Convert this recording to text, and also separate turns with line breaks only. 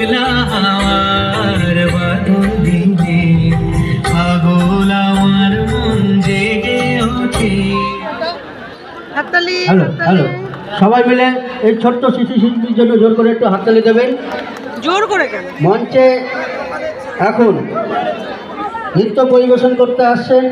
মেঘলা হাওয়ার বাদল দিনে পাগল আমার মন জেগে ওঠে।
হ্যালো হ্যালো, সবাই মিলে এই ছোট্ট শিশু শিল্পীর জন্য জোর করে একটু হাততালি দেবেন।
জোর করে কেন?
মঞ্চে এখন নৃত্য পরিবেশন করতে আসছেন